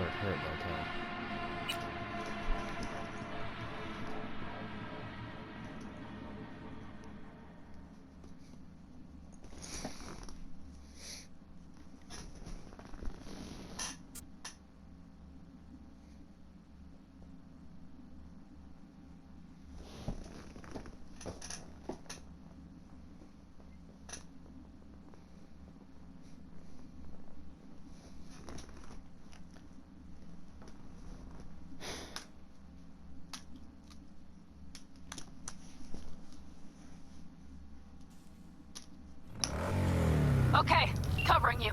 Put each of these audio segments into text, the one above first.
it hurt that time. Okay, covering you.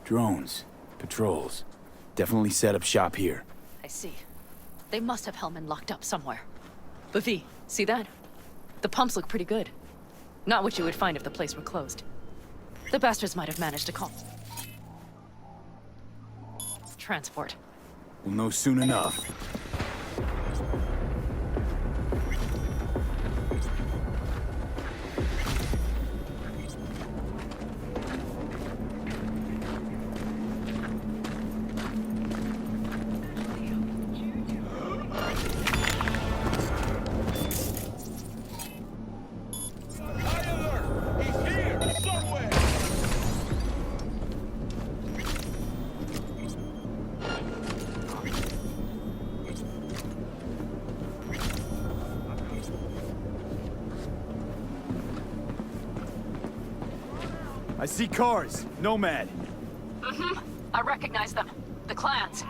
Drones. Patrols. Definitely set up shop here. I see. They must have Hellman locked up somewhere. But V, see that? The pumps look pretty good. Not what you would find if the place were closed. The bastards might have managed to call. Transport. We'll know soon enough. I see cars. Nomad. Mm-hmm. I recognize them. The clans.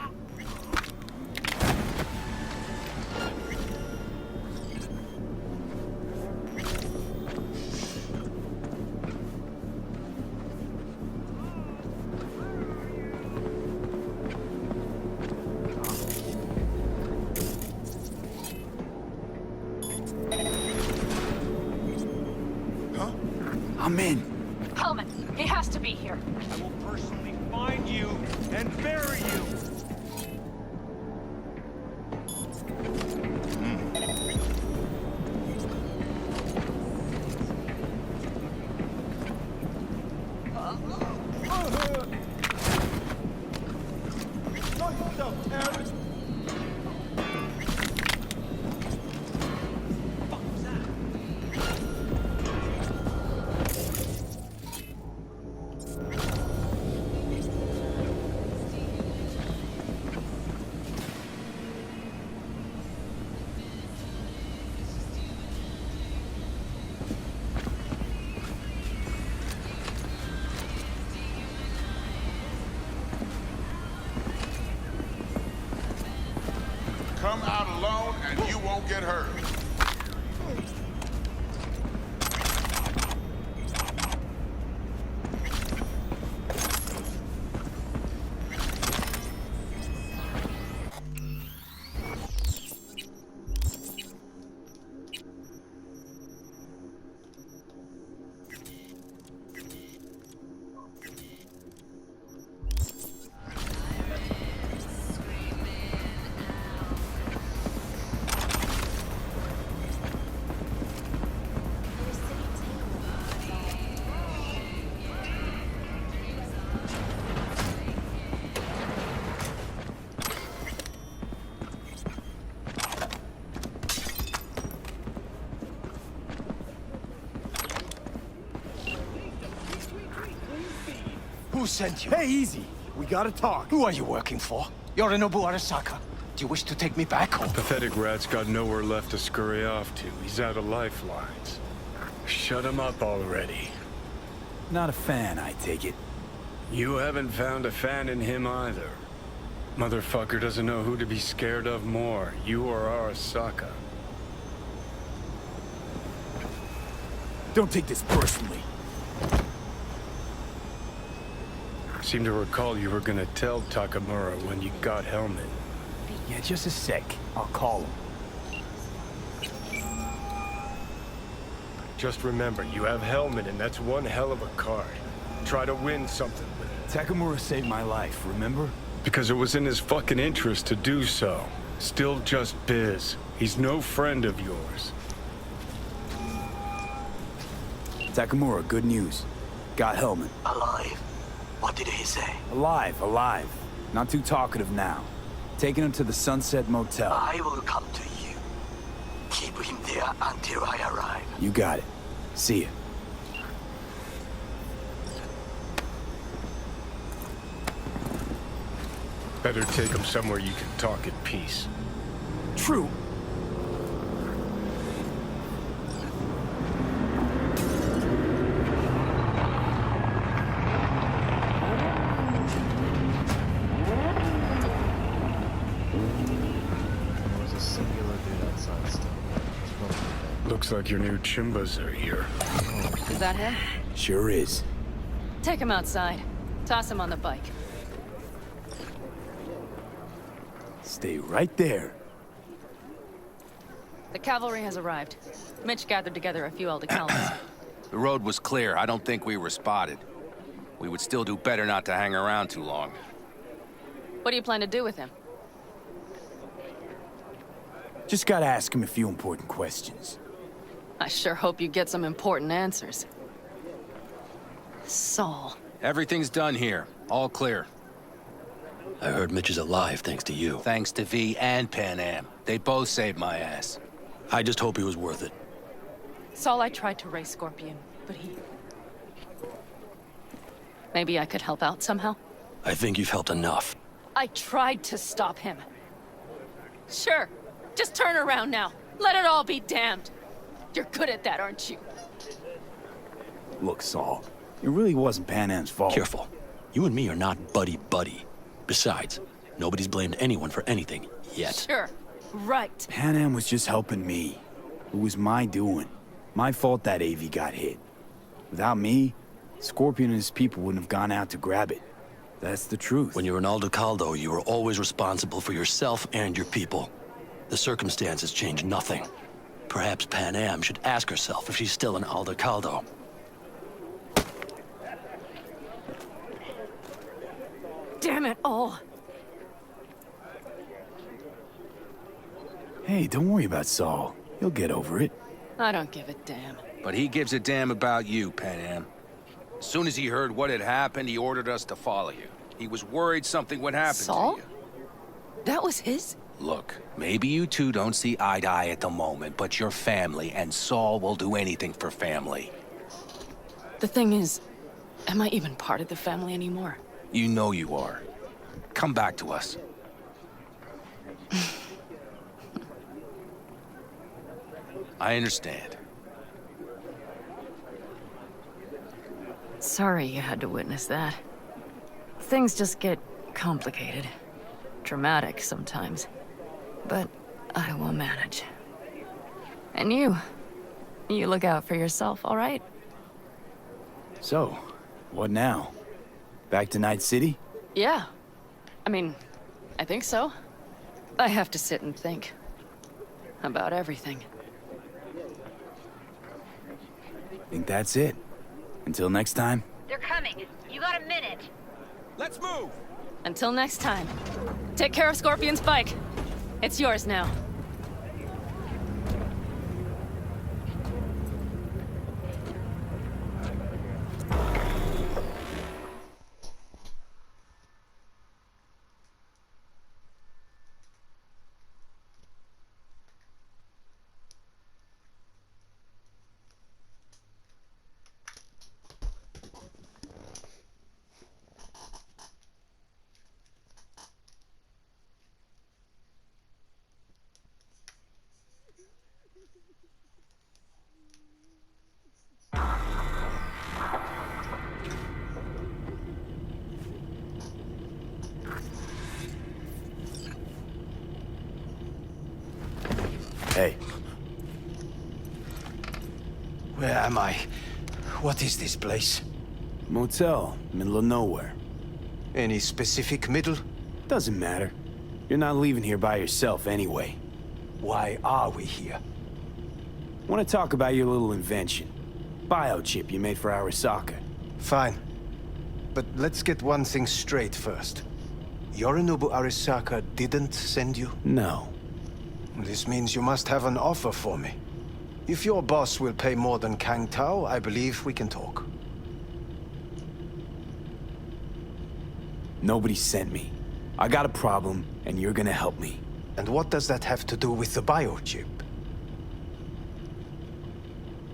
Huh? I'm in. Hellman, he has to be here. I will personally find you and bury you! Come out alone and you won't get hurt. Who sent you? Hey, easy. We gotta talk. Who are you working for? Yorinobu Arasaka. Do you wish to take me back home? Pathetic rat's got nowhere left to scurry off to. He's out of lifelines. Shut him up already. Not a fan, I take it. You haven't found a fan in him either. Motherfucker doesn't know who to be scared of more, you or Arasaka. Don't take this personally. Seem to recall you were gonna tell Takamura when you got Hellman. Yeah, just a sec. I'll call him. Just remember, you have Hellman and that's one hell of a card. Try to win something with it. Takamura saved my life, remember? Because it was in his fucking interest to do so. Still just biz. He's no friend of yours. Takamura, good news. Got Hellman. Alive. What did he say? Alive, alive. Not too talkative now. Taking him to the Sunset Motel. I will come to you. Keep him there until I arrive. You got it. See ya. Better take him somewhere you can talk in peace. True. There's a singular dude outside still. It's probably dead. Looks like your new Chimbas are here. Is that him? Sure is. Take him outside. Toss him on the bike. Stay right there. The cavalry has arrived. Mitch gathered together a few Aldecalans. The road was clear. I don't think we were spotted. We would still do better not to hang around too long. What do you plan to do with him? Just gotta ask him a few important questions. I sure hope you get some important answers. Saul. Everything's done here. All clear. I heard Mitch is alive thanks to you. Thanks to V and Pan Am. They both saved my ass. I just hope he was worth it. Saul, I tried to raise Scorpion, but he... Maybe I could help out somehow? I think you've helped enough. I tried to stop him. Sure. Just turn around now. Let it all be damned. You're good at that, aren't you? Look, Saul, it really wasn't Pan Am's fault. Careful. You and me are not buddy-buddy. Besides, nobody's blamed anyone for anything, yet. Sure. Right. Pan Am was just helping me. It was my doing. My fault that AV got hit. Without me, Scorpion and his people wouldn't have gone out to grab it. That's the truth. When you're an Aldecaldo, you are always responsible for yourself and your people. The circumstances change nothing. Perhaps Pan Am should ask herself if she's still an Aldecaldo. Damn it all. Hey, don't worry about Saul. He'll get over it. I don't give a damn. But he gives a damn about you, Pan Am. As soon as he heard what had happened, he ordered us to follow you. He was worried something would happen Saul? to you. That was his? Look, maybe you two don't see eye to eye at the moment, but you're family, and Saul will do anything for family. The thing is, am I even part of the family anymore? You know you are. Come back to us. I understand. Sorry you had to witness that. Things just get complicated. Dramatic sometimes. But I will manage. And you look out for yourself, all right? So, what now? Back to Night City? Yeah. I mean, I think so. I have to sit and think. About everything. Think that's it. Until next time. They're coming. You got a minute. Let's move! Until next time. Take care of Scorpion's bike. It's yours now. Hey, Where am I? What is this place? motel, middle of nowhere. Any specific middle? Doesn't matter. You're not leaving here by yourself anyway. Why are we here? Want to talk about your little invention. Biochip you made for Arasaka. Fine. But let's get one thing straight first. Yorinobu Arasaka didn't send you? No. This means you must have an offer for me. If your boss will pay more than Kang Tao, I believe we can talk. Nobody sent me. I got a problem, and you're gonna help me. And what does that have to do with the biochip?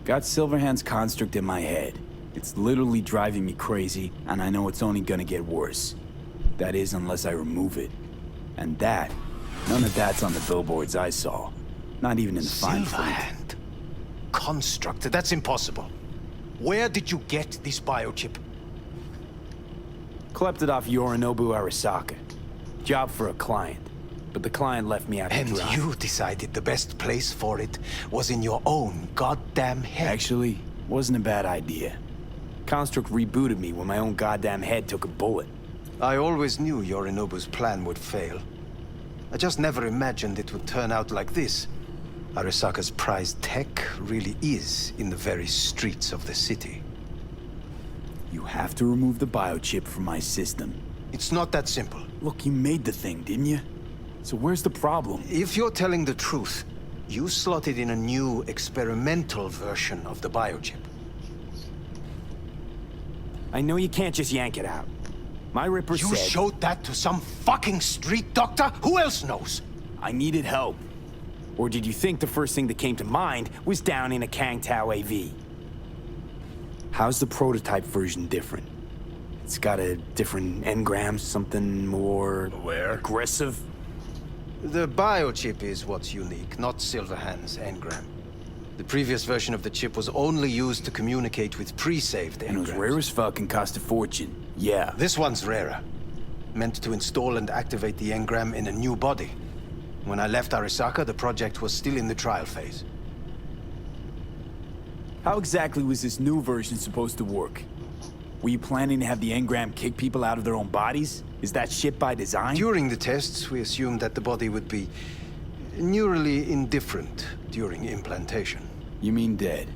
Got Silverhand's construct in my head. It's literally driving me crazy, and I know it's only gonna get worse. That is, unless I remove it. And that, none of that's on the billboards I saw. Not even in the fine print. Silverhand? Construct? That's impossible. Where did you get this biochip? Klept it off Yorinobu Arasaka. Job for a client. But the client left me out to And dry. you decided the best place for it was in your own goddamn head. Actually, wasn't a bad idea. Construct rebooted me when my own goddamn head took a bullet. I always knew Yorinobu's plan would fail. I just never imagined it would turn out like this. Arasaka's prized tech really is in the very streets of the city. You have to remove the biochip from my system. It's not that simple. Look, you made the thing, didn't you? So where's the problem? If you're telling the truth, you slotted in a new experimental version of the biochip. I know you can't just yank it out. My Ripper You said... showed that to some fucking street doctor? Who else knows? I needed help. Or did you think the first thing that came to mind was down in a Kang Tao AV? How's the prototype version different? It's got a different engram, something more... Where? Aggressive? The biochip is what's unique, not Silverhand's engram. The previous version of the chip was only used to communicate with pre-saved And it was engrams. rare as fuck and cost a fortune. Yeah. This one's rarer. Meant to install and activate the engram in a new body. When I left Arasaka, the project was still in the trial phase. How exactly was this new version supposed to work? Were you planning to have the engram kick people out of their own bodies? Is that shit by design? During the tests, we assumed that the body would be neurally indifferent during implantation. You mean dead?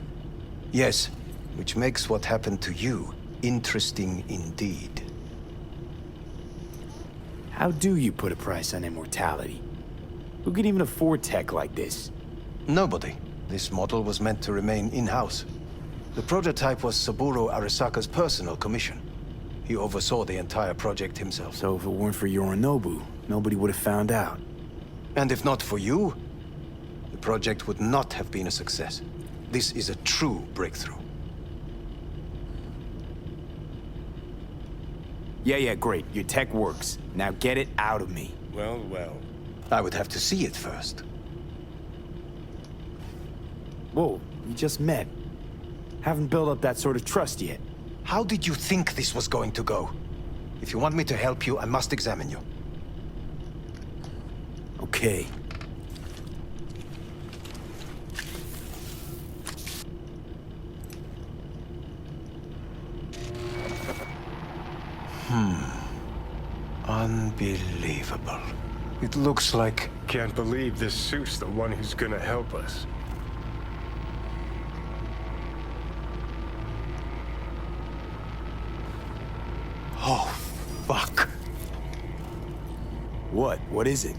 Yes, which makes what happened to you interesting indeed. How do you put a price on immortality? Who can even afford tech like this? Nobody. This model was meant to remain in-house. The prototype was Saburo Arasaka's personal commission. He oversaw the entire project himself. So if it weren't for Yorinobu, nobody would have found out. And if not for you, the project would not have been a success. This is a true breakthrough. Yeah, great. Your tech works. Now get it out of me. Well, well. I would have to see it first. Whoa, we just met. Haven't built up that sort of trust yet. How did you think this was going to go? If you want me to help you, I must examine you. Okay. Unbelievable. It looks like... Can't believe this suit's the one who's gonna help us. Oh, fuck. What? What is it?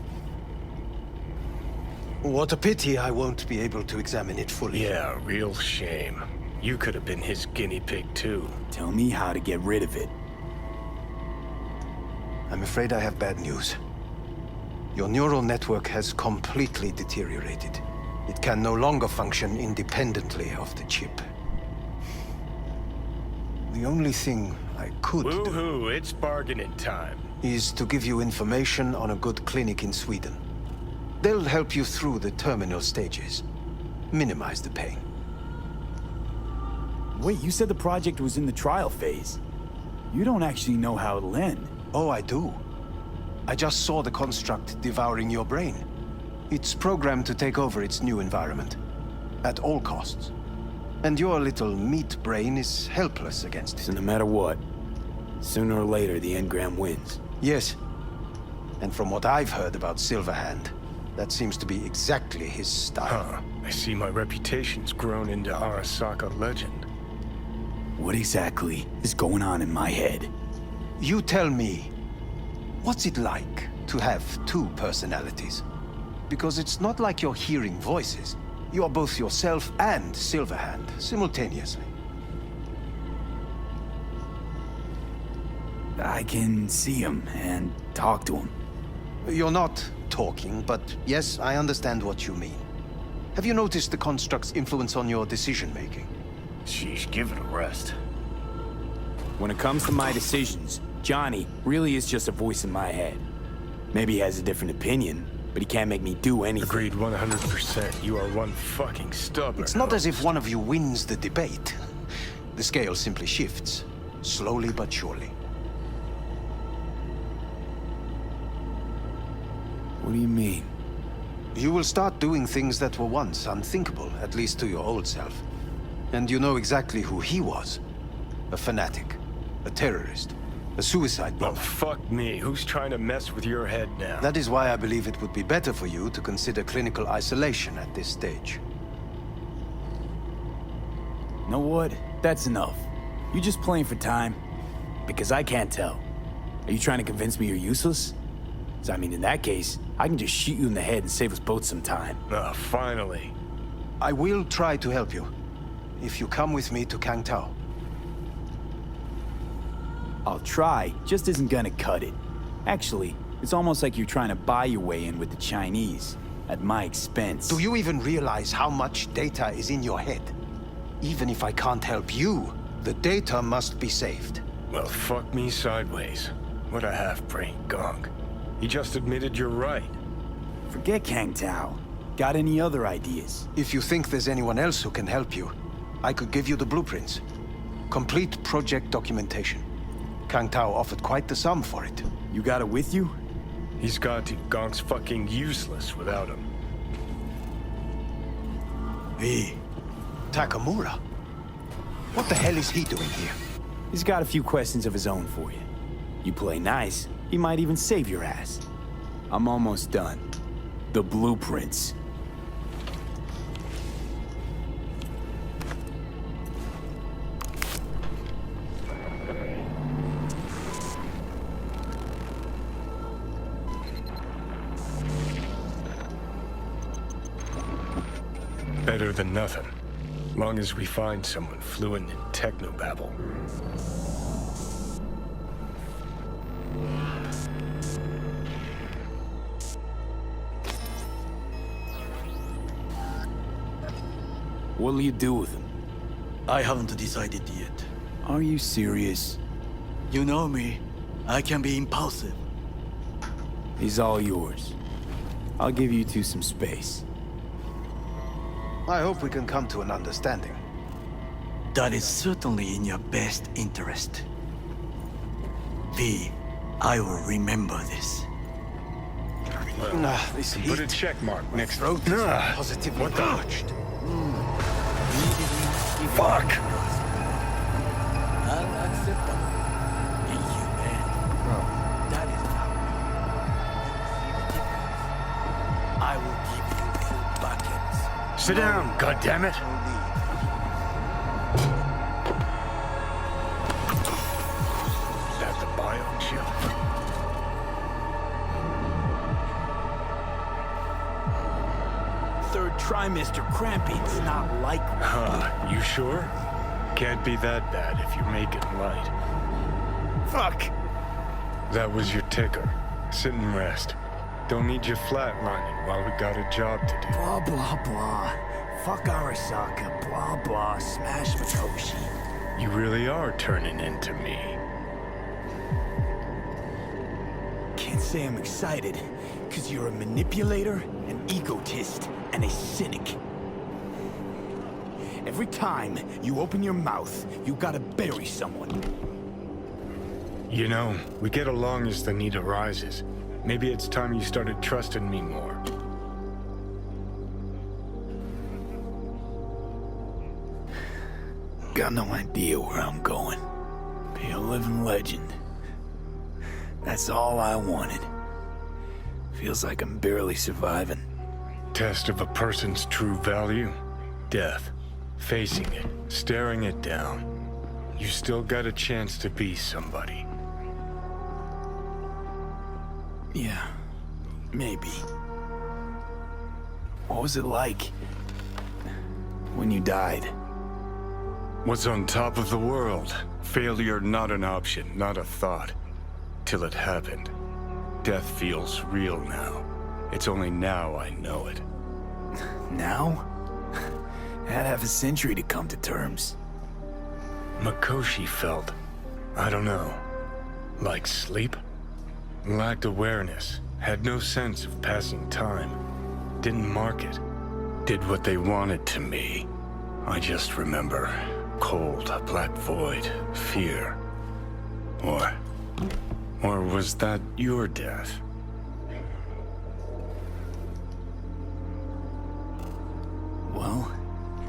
What a pity I won't be able to examine it fully. Yeah, real shame. You could have been his guinea pig too. Tell me how to get rid of it. I'm afraid I have bad news. Your neural network has completely deteriorated. It can no longer function independently of the chip. The only thing I could do Woohoo, it's bargaining time. is to give you information on a good clinic in Sweden. They'll help you through the terminal stages. Minimize the pain. Wait, you said the project was in the trial phase. You don't actually know how it'll end. Oh, I do. I just saw the construct devouring your brain. It's programmed to take over its new environment. At all costs. And your little meat brain is helpless against it. So no matter what, sooner or later the engram wins. Yes. And from what I've heard about Silverhand, that seems to be exactly his style. Huh. I see my reputation's grown into Arasaka legend. What exactly is going on in my head? You tell me, what's it like to have two personalities? because it's not like you're hearing voices. You are both yourself and Silverhand, simultaneously. I can see him and talk to him. You're not talking, but yes, I understand what you mean. Have you noticed the construct's influence on your decision-making? Sheesh, give it a rest. When it comes to my decisions, Johnny really is just a voice in my head. Maybe he has a different opinion, but he can't make me do anything. Agreed 100%. You are one fucking stubborn. It's not as if one of you wins the debate. The scale simply shifts, slowly but surely. What do you mean? You will start doing things that were once unthinkable, at least to your old self. And you know exactly who he was. A fanatic, a terrorist, a suicide bomber. Oh, fuck me. Who's trying to mess with your head now? That is why I believe it would be better for you to consider clinical isolation at this stage. Know what? That's enough. You just playing for time? Because I can't tell. Are you trying to convince me you're useless? I mean, in that case, I can just shoot you in the head and save us both some time. Oh, finally. I will try to help you, if you come with me to Kangtao. I'll try, just isn't gonna cut it. Actually, it's almost like you're trying to buy your way in with the Chinese, at my expense. Do you even realize how much data is in your head? Even if I can't help you, the data must be saved. Well, fuck me sideways. What a half-brain gunk. He just admitted you're right. Forget Kangtao. Got any other ideas? If you think there's anyone else who can help you, I could give you the blueprints. Complete project documentation. Kangtao offered quite the sum for it. You got it with you? He's got to. Gonk's fucking useless without him. Hey, Takamura. What the hell is he doing here? He's got a few questions of his own for you. You play nice, he might even save your ass. I'm almost done. The blueprints. Better than nothing. Long as we find someone fluent in technobabble. What'll you do with him? I haven't decided yet. Are you serious? You know me. I can be impulsive. He's all yours. I'll give you two some space. I hope we can come to an understanding. That is certainly in your best interest. V, I will remember this. This Put a heat. check mark next to Throat is positively what the- parched. Fuck! Unacceptable. Inhumane. That is how I will give you full buckets. Sit down, goddammit! Is that the biochip? Third trimester cramping. It's not like... You sure? Can't be that bad if you make it light. Fuck! That was your ticker. Sit and rest. Don't need you flatlining while we got a job to do. Blah, blah, blah. Fuck Arasaka. Blah, blah. Smash Matoshi. You really are turning into me. Can't say I'm excited, because you're a manipulator, an egotist, and a cynic. Every time you open your mouth, you gotta bury someone. You know, we get along as the need arises. Maybe it's time you started trusting me more. Got no idea where I'm going. Be a living legend. That's all I wanted. Feels like I'm barely surviving. Test of a person's true value? Death. Facing it, staring it down. You still got a chance to be somebody. Yeah, maybe. What was it like when you died? Was on top of the world. Failure not an option, not a thought. Till it happened. Death feels real now. It's only now I know it. Now? I had half a century to come to terms. Mikoshi felt, I don't know, like sleep? Lacked awareness, had no sense of passing time. Didn't mark it. Did what they wanted to me. I just remember cold, black void, fear. Or was that your death? Well,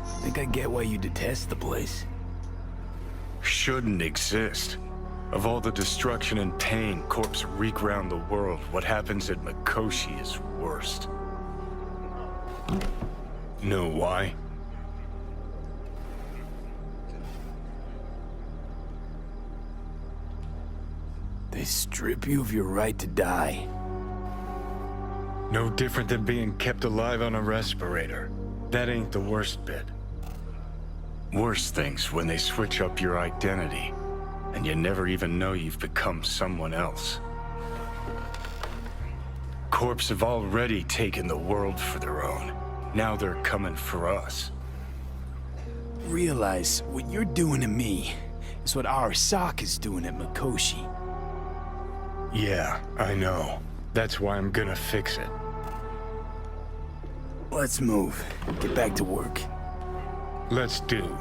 I think I get why you detest the place. Shouldn't exist. Of all the destruction and pain corpse wreak round the world, what happens at Mikoshi is worst. Know why? They strip you of your right to die. No different than being kept alive on a respirator. That ain't the worst bit. Worse things when they switch up your identity, and you never even know you've become someone else. Corps have already taken the world for their own. Now they're coming for us. Realize what you're doing to me is what Arasaka's doing at Mikoshi. Yeah, I know. That's why I'm gonna fix it. Let's move. Get back to work. Let's do.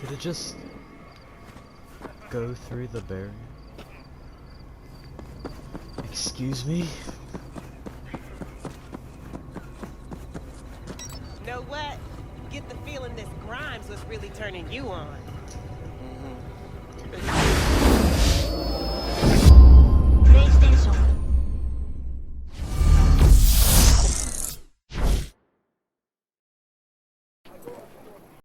Did it just go through the barrier? Excuse me? Know what? Get the feeling this Grimes was really turning you on.